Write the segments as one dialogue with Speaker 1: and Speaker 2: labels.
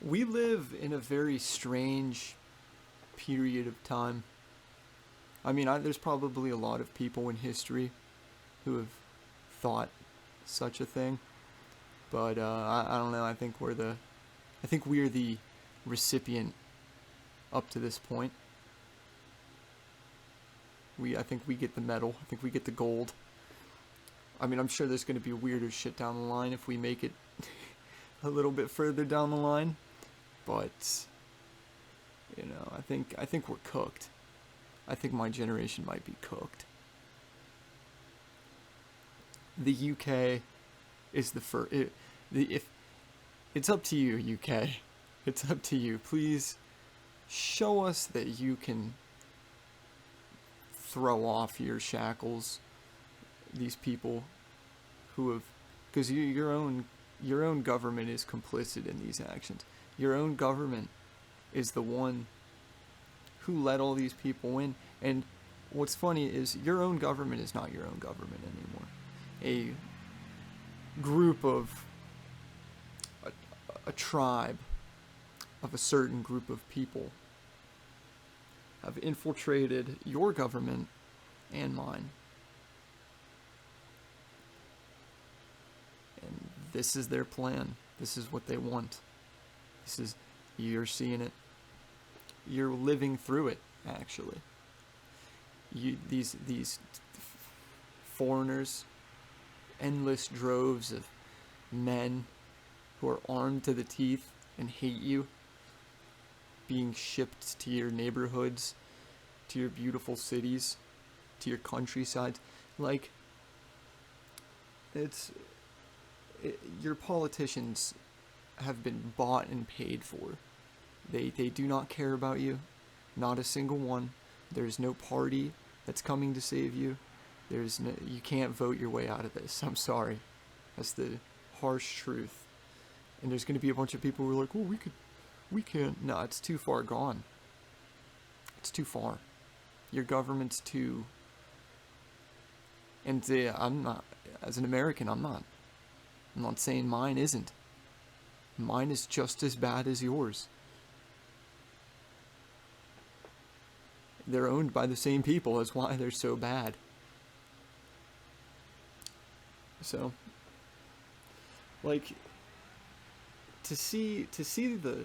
Speaker 1: We live in a very strange period of time. I mean, there's probably a lot of people in history who have thought such a thing, but I don't know. I think we're the recipient up to this point. I think we get the medal. I think we get the gold. I mean, I'm sure there's going to be weirder shit down the line if we make it a little bit further down the line, but I think we're cooked. I think my generation might be cooked. The UK is the first. If it's up to you, UK, it's up to you. Please show us that you can throw off your shackles. These people who have, because your own government is complicit in these actions. Your own government is the one who let all these people in. And what's funny is your own government is not your own government anymore. A group of a tribe of a certain group of people have infiltrated your government and mine. And this is their plan. This is what they want. You're seeing it. You're living through it, actually. These foreigners, endless droves of men who are armed to the teeth and hate you, being shipped to your neighborhoods, to your beautiful cities, to your countryside. Like, your politicians have been bought and paid for. They do not care about you. Not a single one. There's no party that's coming to save you. You can't vote your way out of this. I'm sorry. That's the harsh truth. And there's going to be a bunch of people who are like, well, we can't. No, it's too far gone. It's too far. Your government's too. And I'm not, as an American, I'm not saying mine isn't. Mine is just as bad as yours. They're owned by the same people. That's why they're so bad. So, like, to see the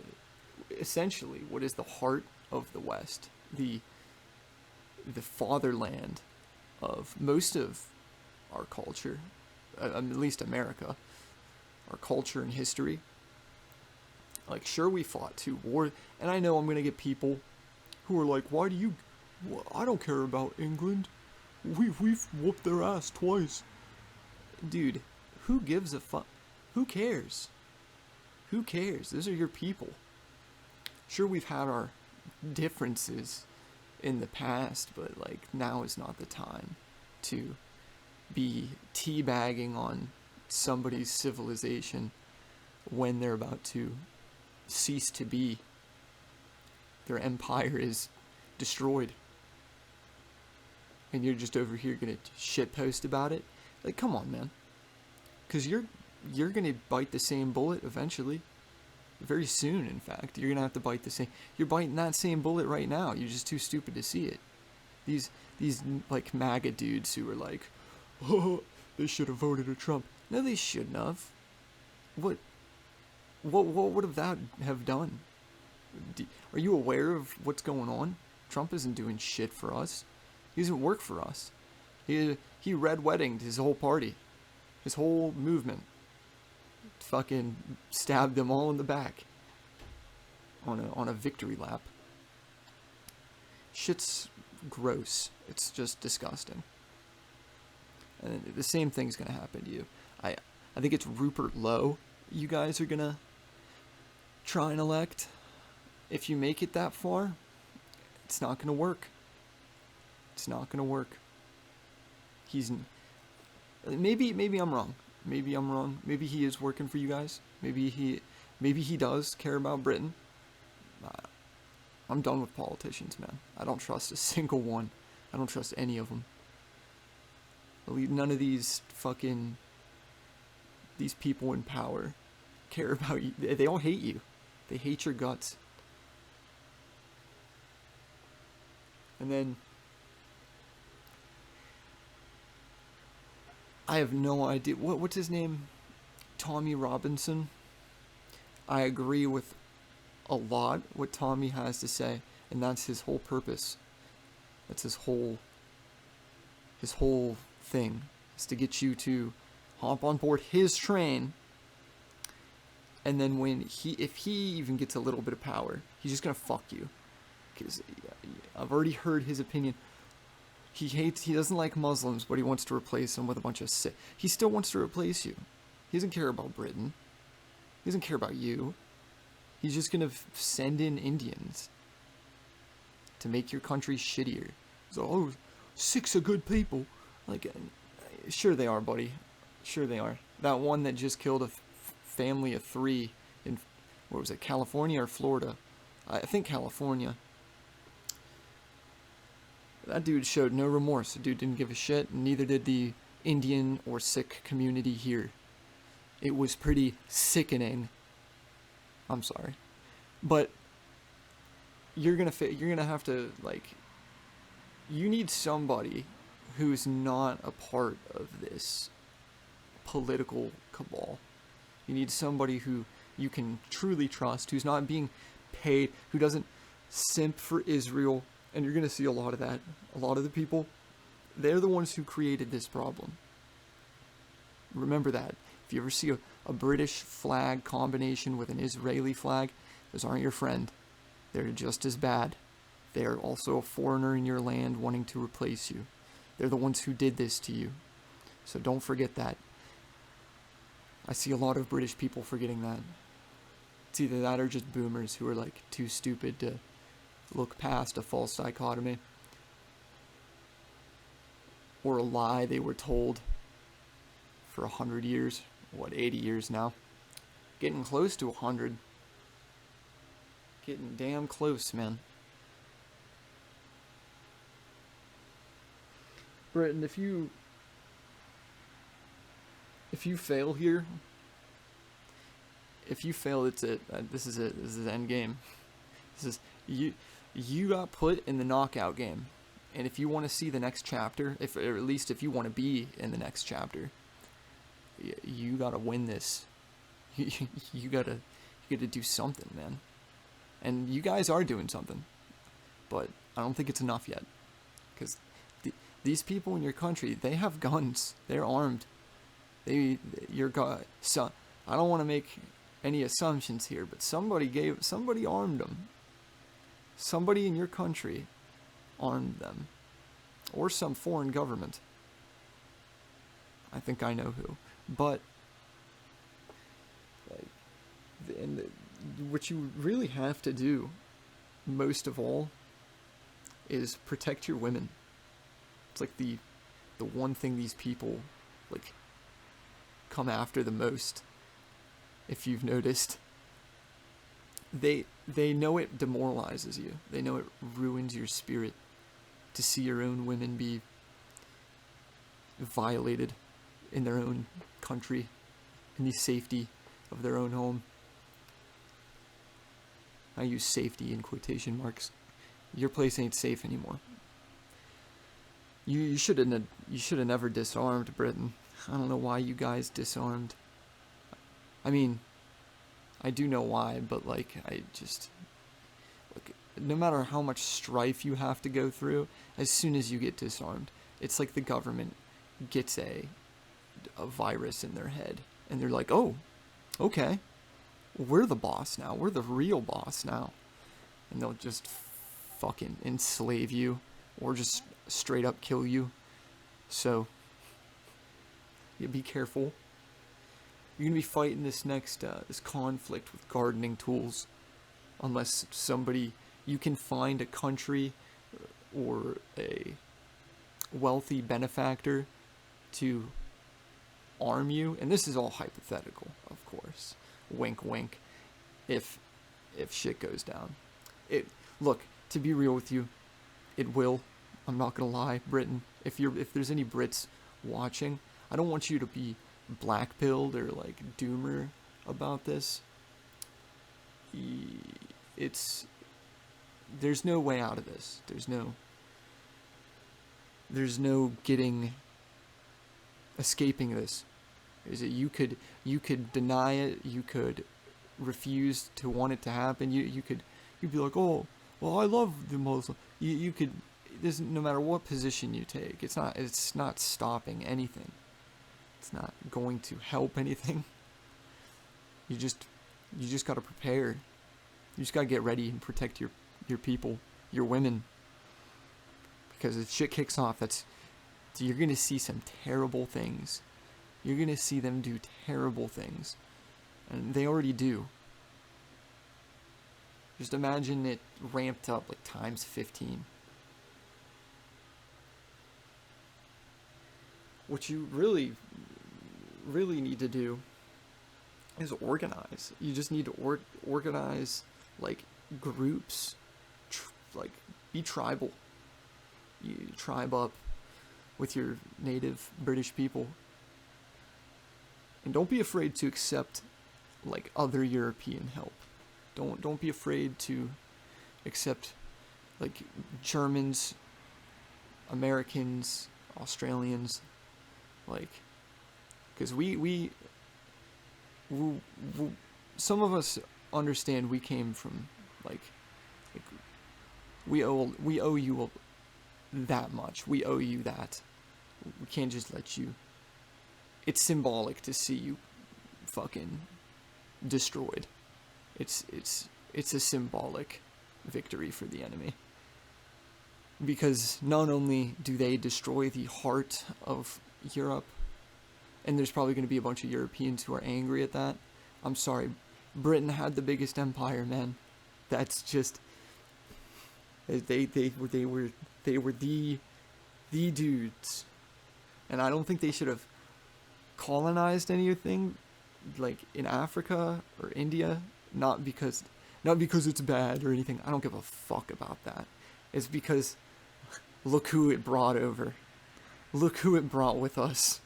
Speaker 1: essentially what is the heart of the West, the fatherland of most of our culture, at least America, our culture and history. Like, sure, we fought 2 wars, and I know I'm gonna get people who are like, why do you? I don't care about England. We've whooped their ass twice. Dude, who gives a fuck? Who cares? Who cares? Those are your people. Sure, we've had our differences in the past, but like, now is not the time to be teabagging on somebody's civilization when they're about to cease to be. Their empire is destroyed. And you're just over here gonna shitpost about it? Like, come on, man. Because you're gonna bite the same bullet eventually. Very soon, in fact. You're gonna have to bite the same. You're biting that same bullet right now. You're just too stupid to see it. These like MAGA dudes who are like, oh, they should have voted for Trump. No, they shouldn't have. What would that have done? Are you aware of what's going on? Trump isn't doing shit for us. He doesn't work for us. He red weddinged his whole party, his whole movement. Fucking stabbed them all in the back on a victory lap. Shit's gross. It's just disgusting. And the same thing's gonna happen to you. I think it's Rupert Lowe you guys are gonna try and elect. If you make it that far, it's not gonna work. It's not gonna work. Maybe I'm wrong. Maybe I'm wrong. Maybe he is working for you guys. Maybe he does care about Britain. I'm done with politicians, man. I don't trust a single one. I don't trust any of them. None of these people in power care about you. They all hate you. They hate your guts. And then I have no idea what's his name? Tommy Robinson. I agree with a lot what Tommy has to say, and that's his whole purpose. That's his whole thing, is to get you to hop on board his train. And then if he even gets a little bit of power, he's just gonna fuck you. Because I've already heard his opinion. He doesn't like Muslims, but he wants to replace them with a bunch of sick. He still wants to replace you. He doesn't care about Britain. He doesn't care about you. He's just gonna send in Indians to make your country shittier. So, oh, Sikhs are good people. Like, sure they are, buddy. Sure they are. That one that just killed a family of 3 in, what was it, California or Florida? I think California. That dude showed no remorse. The dude didn't give a shit, and neither did the Indian or Sikh community here. It was pretty sickening. I'm sorry. But you're gonna have to, like, you need somebody who's not a part of this political cabal. You need somebody who you can truly trust, who's not being paid, who doesn't simp for Israel. And you're going to see a lot of that. A lot of the people, they're the ones who created this problem. Remember that. If you ever see a British flag combination with an Israeli flag, those aren't your friend. They're just as bad. They're also a foreigner in your land wanting to replace you. They're the ones who did this to you. So don't forget that. I see a lot of British people forgetting that. It's either that or just boomers who are like too stupid to look past a false dichotomy. Or a lie they were told for 100 years. 80 years now? Getting close to 100. Getting damn close, man. Britain, if you fail here, it's it. This is it. This is end game. This is you got put in the knockout game, and if you want to see the next chapter, or at least if you want to be in the next chapter, you gotta win this. You gotta do something, man. And you guys are doing something, but I don't think it's enough yet, because these people in your country, they have guns. They're armed. So I don't want to make any assumptions here, but somebody armed them. Somebody in your country armed them, or some foreign government. I think I know who, but what you really have to do, most of all, is protect your women. It's like the one thing these people like come after the most. If you've noticed, they know it demoralizes you. They know it ruins your spirit to see your own women be violated in their own country, in the safety of their own home. I use safety in quotation marks. Your place ain't safe anymore. You should have never disarmed Britain. I don't know why you guys disarmed. I mean, I do know why, but like, no matter how much strife you have to go through, as soon as you get disarmed, it's like the government gets a virus in their head, and they're like, oh, okay, we're the boss now. We're the real boss now. And they'll just fucking enslave you, or just straight up kill you. So, you be careful. You're gonna be fighting this next this conflict with gardening tools, unless you can find a country or a wealthy benefactor to arm you. And this is all hypothetical, of course. Wink, wink. If shit goes down, look, to be real with you, it will. I'm not gonna lie, Britain. If there's any Brits watching, I don't want you to be black-pilled or like doomer about this. it's there's no way out of this. There's no escaping this. Is it you could deny it, you could refuse to want it to happen, you'd be like, oh, well, I love the Muslim. You could, this, no matter what position you take, it's not stopping anything. It's not going to help anything. You just got to prepare. You just got to get ready and protect your people, your women. Because if shit kicks off, you're going to see some terrible things. You're going to see them do terrible things. And they already do. Just imagine it ramped up like times 15. What you really, really need to do is organize. You just need to organize, like, groups. Like, be tribal. You tribe up with your native British people. And don't be afraid to accept, like, other European help. Don't be afraid to accept, like, Germans, Americans, Australians, like, because we some of us understand we came from, like we owe you that much. We owe you that. We can't just let you. It's symbolic to see you fucking destroyed. It's a symbolic victory for the enemy. Because not only do they destroy the heart of Europe, and there's probably going to be a bunch of Europeans who are angry at that. I'm sorry, Britain had the biggest empire, man. That's just they were the dudes, and I don't think they should have colonized anything like in Africa or India. Not because it's bad or anything. I don't give a fuck about that. It's because look who it brought over. Look who it brought with us.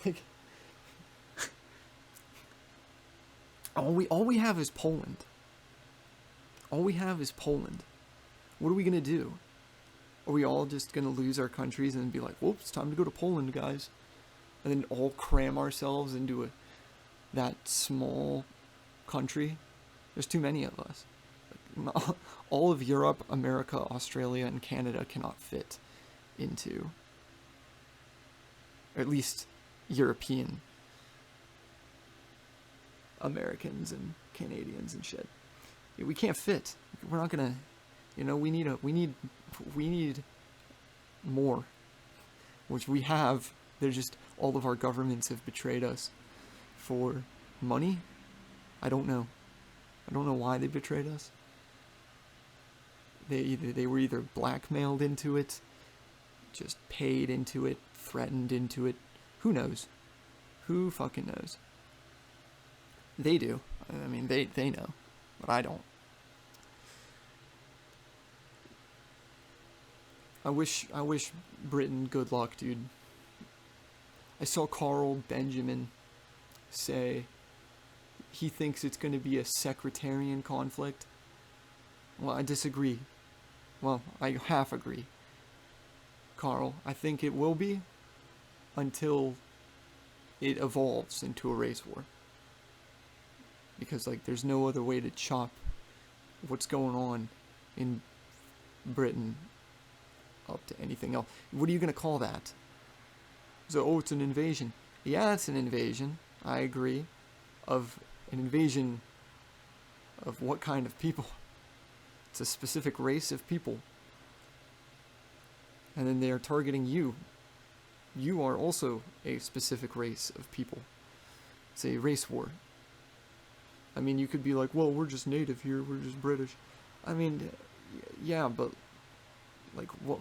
Speaker 1: Like, all we have is Poland. All we have is Poland. What are we gonna do? Are we all just gonna lose our countries and be like, whoops, it's time to go to Poland, guys? And then all cram ourselves into that small country? There's too many of us. All of Europe, America, Australia, and Canada cannot fit into, or at least European Americans and Canadians and shit. We can't fit. We're not gonna, we need more, which we have. They're just, all of our governments have betrayed us for money. I don't know why they betrayed us. They were either blackmailed into it, just paid into it, threatened into it. Who knows? Who fucking knows? They do. I mean, they know, but I don't. I wish Britain good luck, dude. I saw Carl Benjamin say he thinks it's going to be a sectarian conflict. Well, I disagree. Well, I half agree. Carl, I think it will be until it evolves into a race war. Because, like, there's no other way to chop what's going on in Britain up to anything else. What are you going to call that? So, it's an invasion. Yeah, it's an invasion. I agree. Of an invasion of what kind of people? It's a specific race of people. And then they are targeting you. You are also a specific race of people. It's a race war. I mean, you could be like, well, we're just native here, we're just British. I mean, yeah, but, like, what?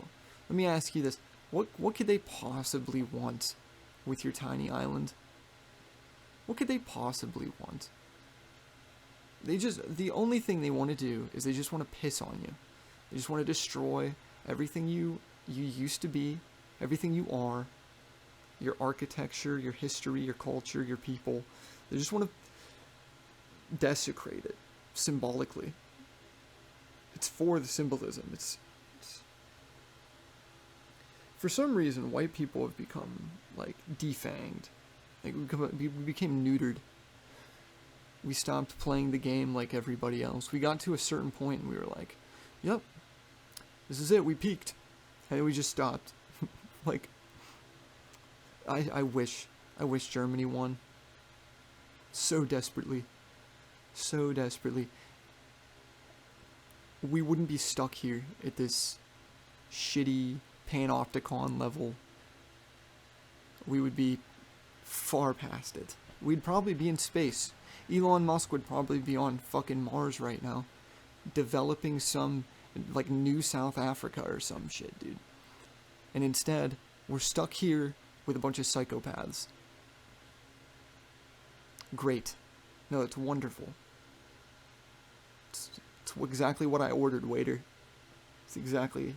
Speaker 1: Let me ask you this. What could they possibly want with your tiny island? What could they possibly want? The only thing they want to do is they just want to piss on you. They just want to destroy everything you used to be, everything you are, your architecture, your history, your culture, your people. They just want to desecrate it symbolically. It's for the symbolism. It's for some reason, white people have become, like, defanged. Like, we became neutered. We stopped playing the game like everybody else. We got to a certain point and we were like, yep, this is it, we peaked. And then we just stopped. Like, I wish Germany won. So desperately. So desperately. We wouldn't be stuck here at this shitty panopticon level. We would be far past it. We'd probably be in space. Elon Musk would probably be on fucking Mars right now, developing some, like, new South Africa or some shit, dude. And instead, we're stuck here with a bunch of psychopaths. Great. No, it's wonderful. It's exactly what I ordered, waiter. It's exactly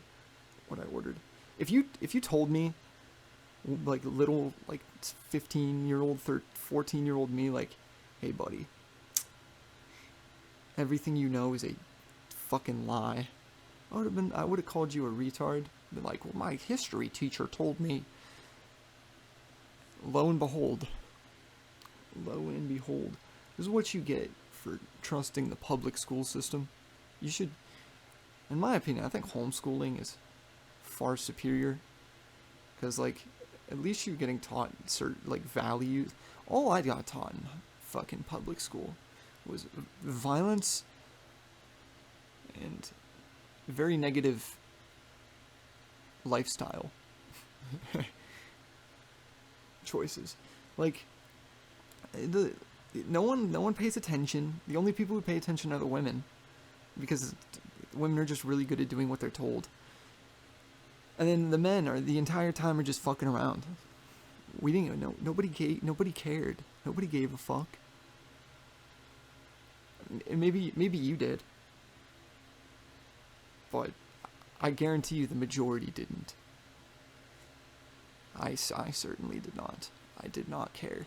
Speaker 1: what I ordered. If you told me, like, little, like, 15-year-old, 14-year-old me, like, hey, buddy, everything you know is a fucking lie, I would have called you a retard. Been like, well, my history teacher told me. Lo and behold, this is what you get for trusting the public school system. You should, in my opinion, I think homeschooling is far superior, because, like, at least you're getting taught certain, like, values. All I got taught in fucking public school was violence and very negative lifestyle choices. Like, no one pays attention. The only people who pay attention are the women, because women are just really good at doing what they're told. And then the men are the entire time are just fucking around. We didn't even know. Nobody cared. Nobody gave a fuck. And maybe you did, but I guarantee you the majority didn't. I certainly did not. I did not care.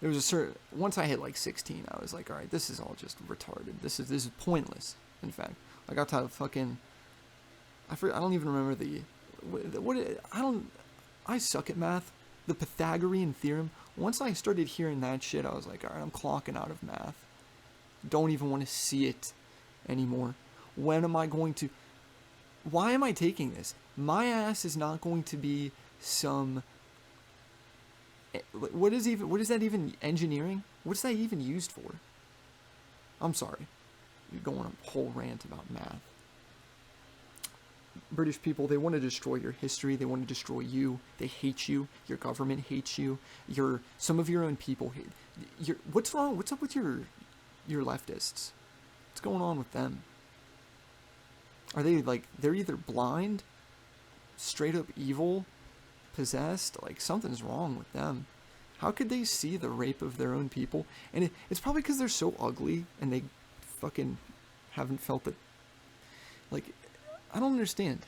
Speaker 1: There was once I hit, like, 16, I was like, all right, this is all just retarded. This is pointless. In fact, I got to fucking, I don't even remember I suck at math. The Pythagorean theorem. Once I started hearing that shit, I was like, all right, I'm clocking out of math. Don't even want to see it anymore. When am I going to? Why am I taking this? My ass is not going to be some. What is that even engineering? What's that even used for? I'm sorry. You're going on a whole rant about math. British people, they want to destroy your history. They want to destroy you. They hate you. Your government hates you. Some of your own people hate. What's wrong? What's up with your leftists? What's going on with them? Are they, like, they're either blind, straight up evil, possessed? Like, something's wrong with them. How could they see the rape of their own people? And it's probably because they're so ugly and they fucking haven't felt it. Like, I don't understand.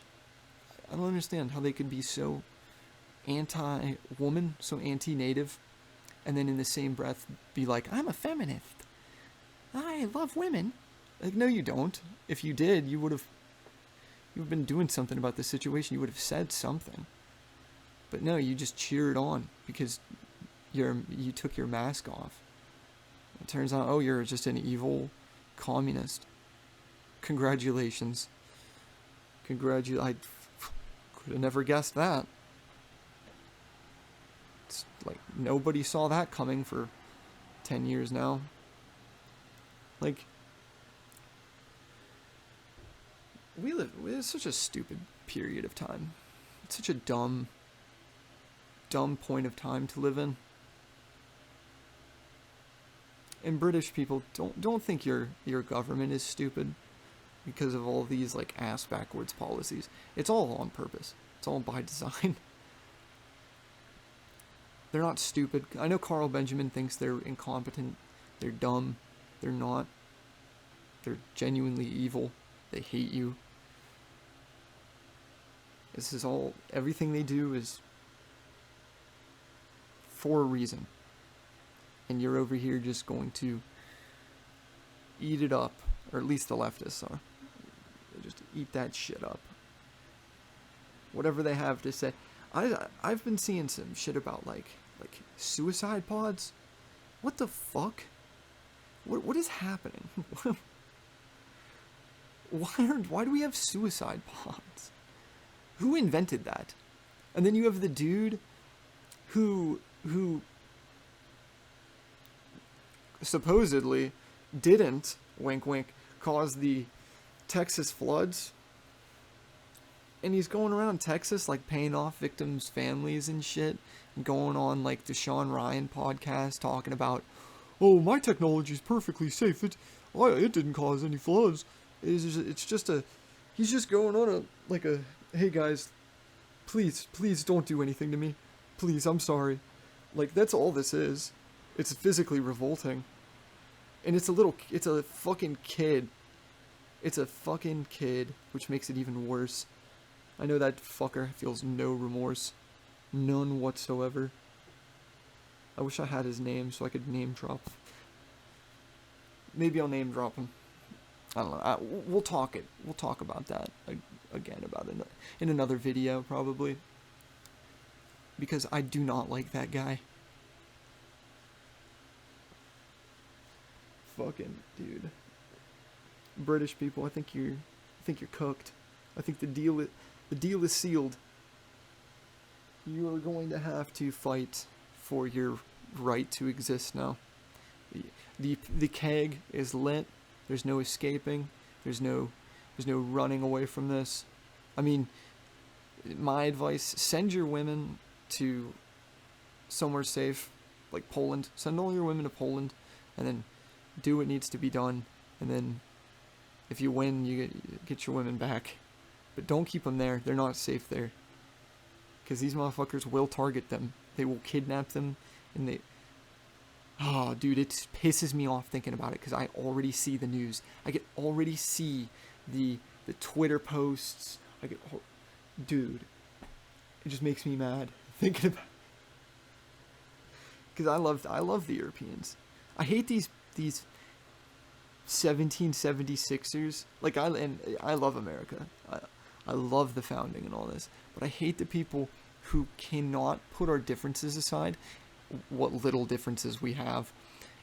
Speaker 1: I don't understand how they could be so anti-woman, so anti-native, and then in the same breath be like, I'm a feminist. I love women. Like, no, you don't. If you did, you've been doing something about the situation. You would have said something. But no, you just cheered on because you took your mask off. It turns out, oh, you're just an evil communist. Congratulations. I could have never guessed that. It's like nobody saw that coming for 10 years now. Like, we live in such a stupid period of time. It's such a dumb point of time to live in. And British people, don't think your government is stupid because of all these, like, ass backwards policies. It's all on purpose. It's all by design. They're not stupid. I know Carl Benjamin thinks they're incompetent. They're dumb. They're not. They're genuinely evil. They hate you. This is all, everything they do is for a reason. And you're over here just going to eat it up, or at least the leftists are. They just eat that shit up. Whatever they have to say. I've been seeing some shit about like suicide pods. What the fuck? What is happening? Why do we have suicide pods? Who invented that? And then you have the dude who supposedly didn't, wink wink, cause the Texas floods. And he's going around Texas, like, paying off victims' families and shit. And going on, like, the Sean Ryan podcast talking about, oh, my technology's perfectly safe. It didn't cause any floods. It's just a... He's just going on hey, guys, please don't do anything to me. Please, I'm sorry. Like, that's all this is. It's physically revolting. And it's a fucking kid. It's a fucking kid, which makes it even worse. I know that fucker feels no remorse. None whatsoever. I wish I had his name so I could name drop. Maybe I'll name drop him. I don't know. We'll talk about that again in another video probably. Because I do not like that guy. Fucking dude. British people, I think you're cooked. I think the deal is sealed. You are going to have to fight for your right to exist now. The keg is lit. There's no escaping. There's no running away from this. I mean, my advice, send your women to somewhere safe, like Poland. Send all your women to Poland, and then do what needs to be done. And then, if you win, you get your women back. But don't keep them there. They're not safe there. Because these motherfuckers will target them. They will kidnap them. And they... Oh, dude, it pisses me off thinking about it. Because I already see the news. I can already see the Twitter posts. Dude. It just makes me mad thinking about it. Because I love the Europeans. I hate these 1776ers. Like, I love America. I love the founding and all this, but I hate the people who cannot put our differences aside, what little differences we have,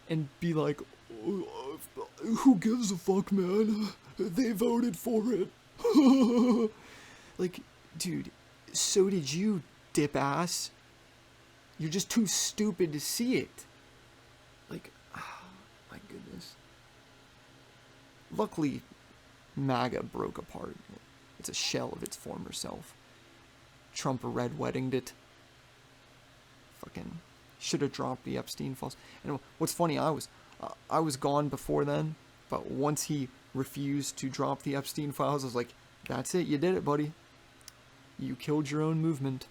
Speaker 1: and be like, who gives a fuck, man? They voted for it. Like, dude, so did you, dip ass. You're just too stupid to see it. Like, oh, my goodness. Luckily, MAGA broke apart. It's a shell of its former self. Trump red weddinged it. Fucking should have dropped the Epstein files. And what's funny, I was gone before then, but once he refused to drop the Epstein files, I was like, that's it, you did it, buddy. You killed your own movement.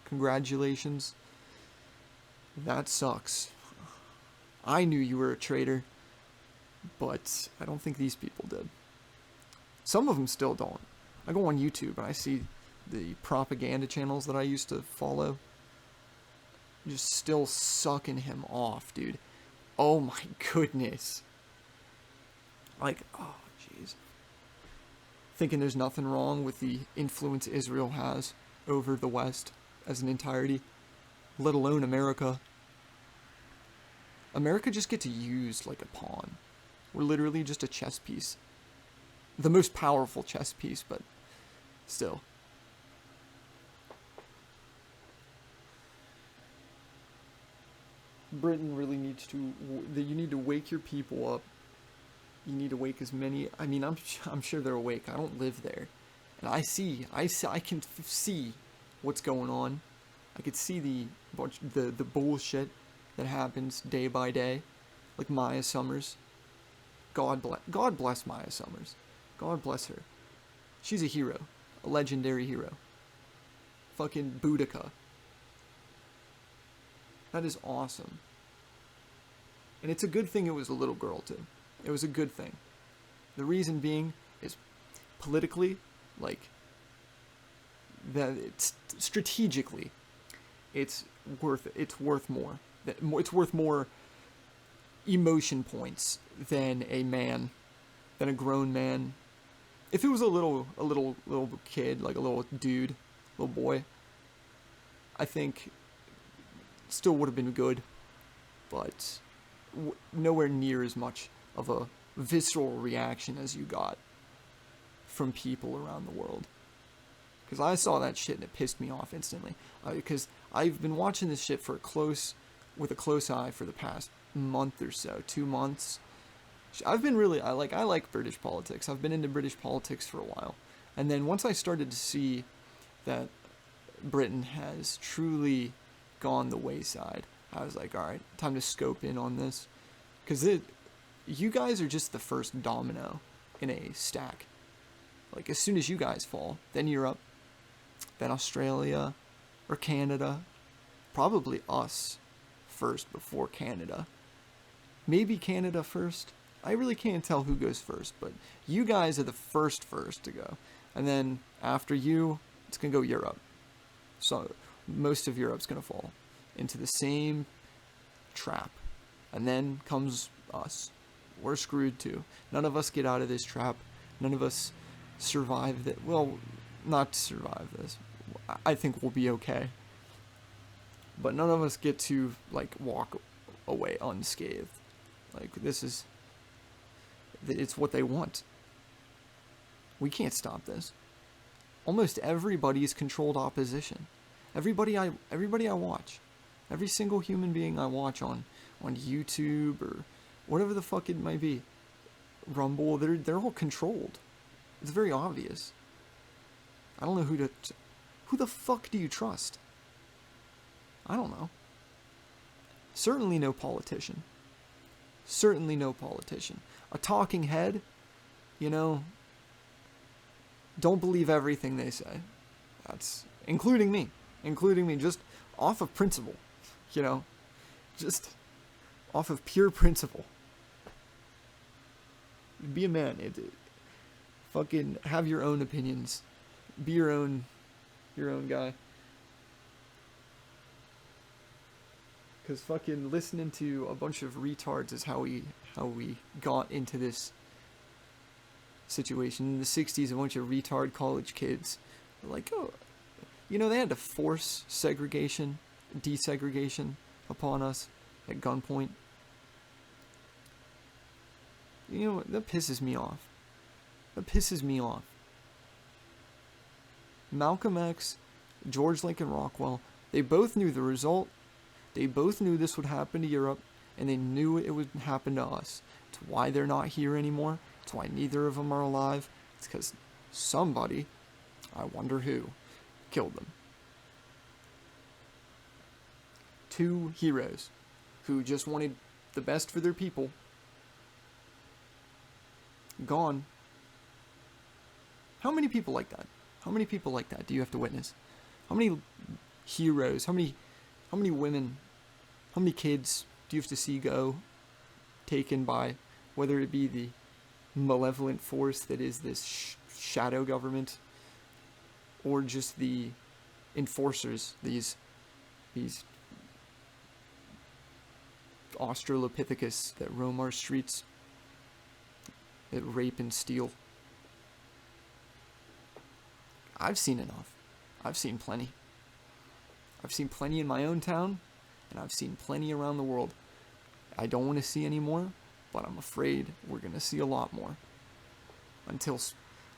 Speaker 1: Congratulations. That sucks. I knew you were a traitor, but I don't think these people did. Some of them still don't. I go on YouTube and I see the propaganda channels that I used to follow just still sucking him off, dude. Oh my goodness. Like, oh jeez. Thinking there's nothing wrong with the influence Israel has over the West as an entirety, let alone America. America just gets used like a pawn. We're literally just a chess piece. The most powerful chess piece, but still. Britain really needs to... You need to wake your people up. You need to wake as many... I mean, I'm sure they're awake. I don't live there. And I can see what's going on. I could see the bullshit that happens day by day. Like Maya Summers. God bless Maya Summers. God bless her. She's a hero. A legendary hero. Fucking Boudica. That is awesome. And it's a good thing it was a little girl, too. It was a good thing. The reason being is politically, like, that it's strategically, it's worth more. It's worth more emotion points than a man, than a grown man. If it was a little kid, like a little dude, little boy, I think still would have been good, but nowhere near as much of a visceral reaction as you got from people around the world. Because I saw that shit and it pissed me off instantly. Because I've been watching this shit with a close eye for the past month or so, 2 months. I've been really, I like British politics. I've been into British politics for a while. And then once I started to see that Britain has truly gone the wayside, I was like, alright, time to scope in on this. Because you guys are just the first domino in a stack. Like, as soon as you guys fall, then Europe, then Australia, or Canada. Probably us first before Canada. Maybe Canada first. I really can't tell who goes first, but you guys are the first to go. And then after you, it's going to go Europe. So most of Europe's going to fall into the same trap. And then comes us. We're screwed too. None of us get out of this trap. None of us survive that. Well, not survive this. I think we'll be okay. But none of us get to, like, walk away unscathed. Like, it's what they want. We can't stop this. Almost everybody is controlled opposition. Everybody I watch. Every single human being I watch on YouTube or whatever the fuck it might be. Rumble, they're all controlled. It's very obvious. I don't know who the fuck do you trust? I don't know. Certainly no politician. Certainly no politician. A talking head, don't believe everything they say. That's including me, just off of principle, just off of pure principle. Be a man. Fucking have your own opinions. Be your own guy. Because fucking listening to a bunch of retards is how we got into this situation. In the 60s, a bunch of retard college kids were like, oh, they had to force desegregation upon us at gunpoint. That pisses me off. Malcolm X, George Lincoln Rockwell, they both knew the result. They both knew this would happen to Europe, and they knew it would happen to us. It's why they're not here anymore. It's why neither of them are alive. It's because somebody, I wonder who, killed them. Two heroes who just wanted the best for their people. Gone. How many people like that? How many people like that do you have to witness? How many heroes, how many women, how many kids do you have to see go, taken by, whether it be the malevolent force that is this shadow government, or just the enforcers, these Australopithecus that roam our streets, that rape and steal. I've seen enough. I've seen plenty. I've seen plenty in my own town, and I've seen plenty around the world. I don't want to see any more, but I'm afraid we're going to see a lot more. Until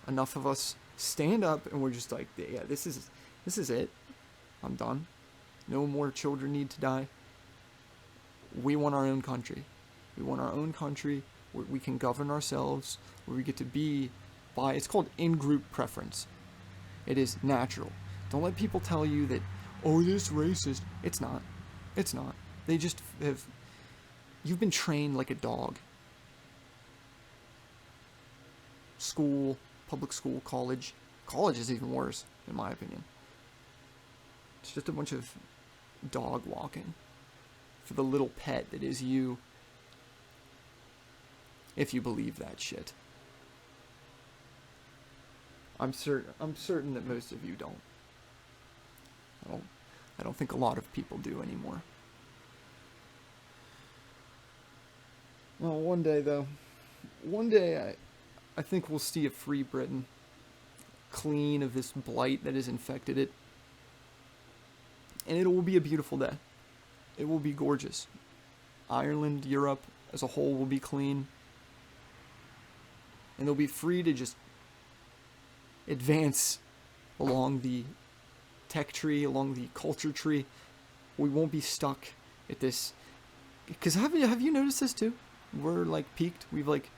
Speaker 1: enough of us stand up and we're just like, yeah, this is it. I'm done. No more children need to die. We want our own country. We want our own country where we can govern ourselves, where we get to be it's called in-group preference. It is natural. Don't let people tell you that, oh, this racist. It's not. It's not. They just have... You've been trained like a dog. School, public school, college. College is even worse, in my opinion. It's just a bunch of dog walking for the little pet that is you. If you believe that shit. I'm certain that most of you don't. I don't think a lot of people do anymore. Well, one day though, one day I think we'll see a free Britain, clean of this blight that has infected it, and it will be a beautiful day. It will be gorgeous. Ireland, Europe as a whole will be clean, and they'll be free to just advance along the tech tree, along the culture tree. We won't be stuck at this. Because have you noticed this too? We're like peaked. We've like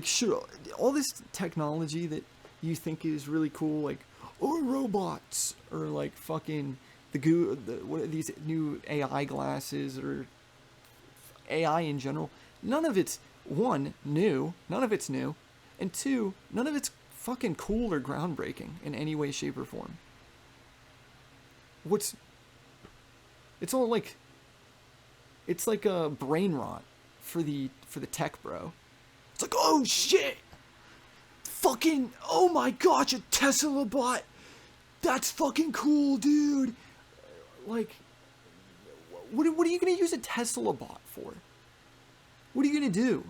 Speaker 1: sure, all this technology that you think is really cool, like robots or like fucking what are these new AI glasses or AI in general. None of it's one new. None of it's new, and two, none of it's fucking cool or groundbreaking in any way, shape, or form. It's all like it's like a brain rot for the tech bro. It's like, oh shit, fucking, oh my gosh, a Tesla bot, that's fucking cool, dude. Like, what are you gonna use a Tesla bot for? What are you gonna do?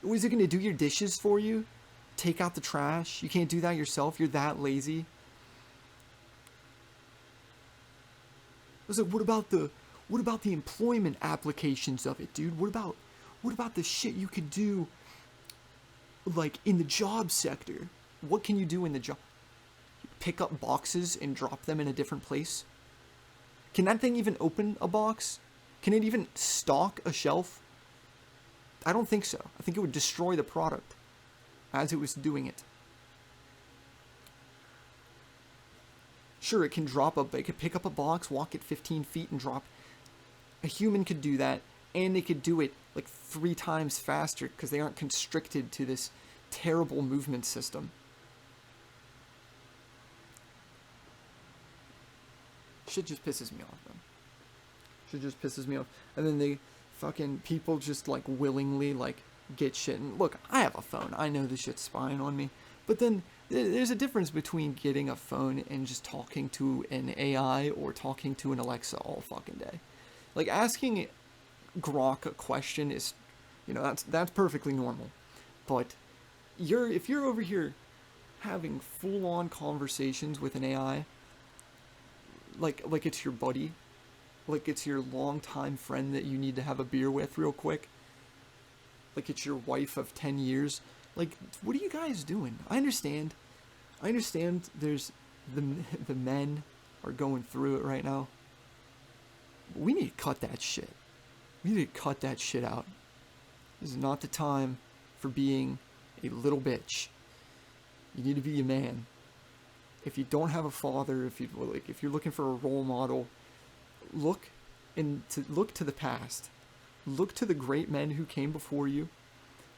Speaker 1: Is it gonna do your dishes for you? Take out the trash? You can't do that yourself? You're that lazy? I was like, what about the employment applications of it, dude? What about the shit you could do, like, in the job sector? What can you do in the job? Pick up boxes and drop them in a different place? Can that thing even open a box? Can it even stock a shelf? I don't think so. I think it would destroy the product as it was doing it. Sure, it can pick up a box, walk it 15 feet and drop. A human could do that, and they could do it like 3 times faster because they aren't constricted to this terrible movement system. Shit just pisses me off, man. Shit just pisses me off. And then they fucking people just like willingly like get shit. And look, I have a phone. I know this shit's spying on me. But then there's a difference between getting a phone and just talking to an AI or talking to an Alexa all fucking day. Like asking Grok a question is, that's perfectly normal. But if you're over here having full-on conversations with an AI, like it's your buddy, like it's your longtime friend that you need to have a beer with real quick, like it's your wife of 10 years, like, what are you guys doing? I understand there's the men are going through it right now. But we need to cut that shit. We need to cut that shit out. This is not the time for being a little bitch. You need to be a man. If you don't have a father, if you're looking for a role model, look to the past. Look to the great men who came before you,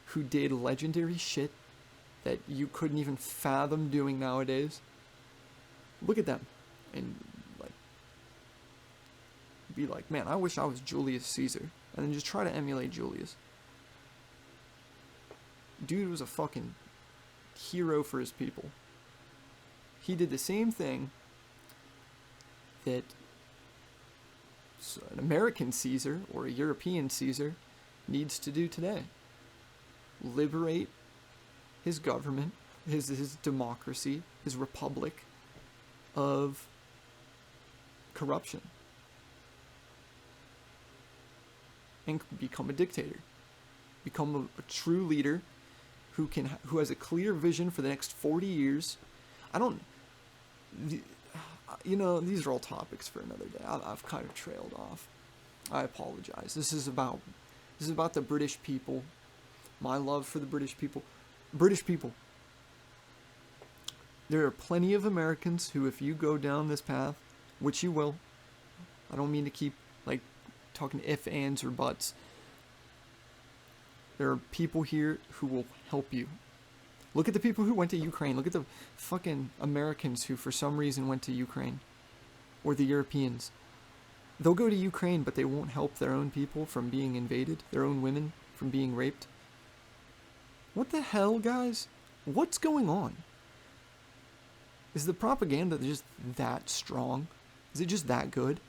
Speaker 1: who did legendary shit that you couldn't even fathom doing nowadays. Look at them and be like, man, I wish I was Julius Caesar, and then just try to emulate Julius. Dude was a fucking hero for his people. He did the same thing that an American Caesar or a European Caesar needs to do today. Liberate his government, his democracy, his republic of corruption. And become a dictator. Become a true leader who has a clear vision for the next 40 years. These are all topics for another day. I've kind of trailed off. I apologize. This is about the British people. My love for the British people. British people. There are plenty of Americans who, if you go down this path, which you will, I don't mean to keep talking ifs, ands, or buts. There are people here who will help you. Look at the people who went to Ukraine. Look at the fucking Americans who for some reason went to Ukraine. Or the Europeans. They'll go to Ukraine, but they won't help their own people from being invaded. Their own women from being raped. What the hell, guys? What's going on? Is the propaganda just that strong? Is it just that good?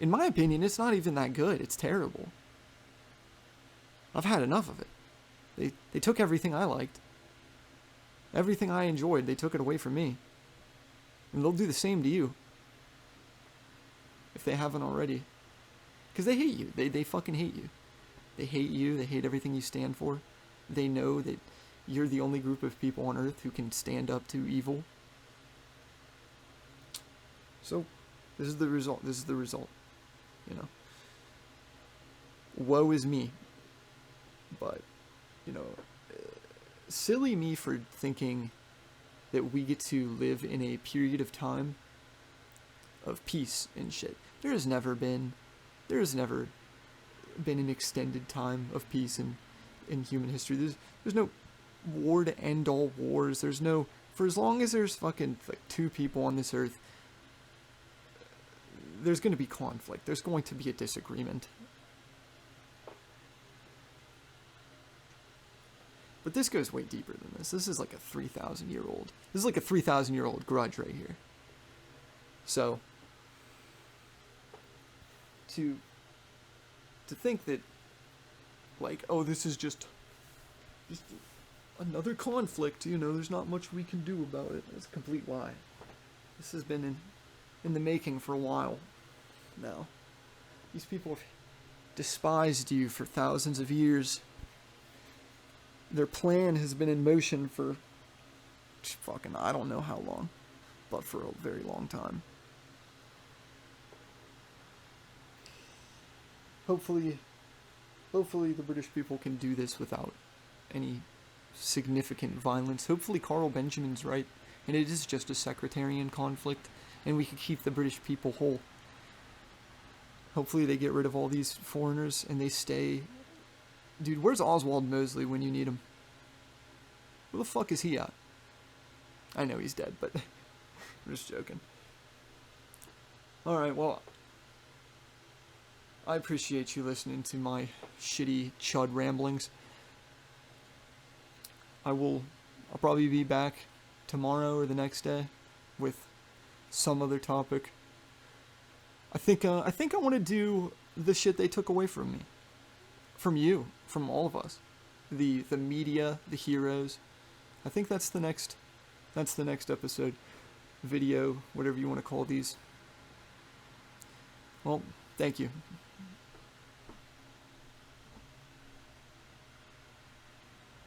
Speaker 1: In my opinion, it's not even that good. It's terrible. I've had enough of it. They took everything I liked. Everything I enjoyed, they took it away from me. And they'll do the same to you. If they haven't already. Because they hate you. They fucking hate you. They hate you. They hate everything you stand for. They know that you're the only group of people on Earth who can stand up to evil. So, this is the result. This is the result. You know. Woe is me. But, you know, silly me for thinking that we get to live in a period of time of peace and shit. There has never been an extended time of peace in human history. There's no war to end all wars. There's no, for as long as there's fucking like 2 people on this earth, there's going to be conflict. There's going to be a disagreement. But this goes way deeper than this. This is like a 3,000-year-old. This is like a 3,000-year-old grudge right here. So, to think that, like, oh, this is just another conflict, you know, there's not much we can do about it. It's a complete lie. This has been in the making for a while now. These people have despised you for thousands of years. Their plan has been in motion for fucking I don't know how long, but for a very long time. Hopefully the British people can do this without any significant violence. Hopefully Carl Benjamin's right, and it is just a sectarian conflict, and we can keep the British people whole. Hopefully they get rid of all these foreigners, and they stay... Dude, where's Oswald Mosley when you need him? Where the fuck is he at? I know he's dead, but I'm just joking. Alright, well... I appreciate you listening to my shitty chud ramblings. I'll probably be back tomorrow or the next day with some other topic. I think I want to do the shit they took away from me. From you, from all of us. The media, the heroes. I think that's the next episode, video, whatever you want to call these. Well, thank you.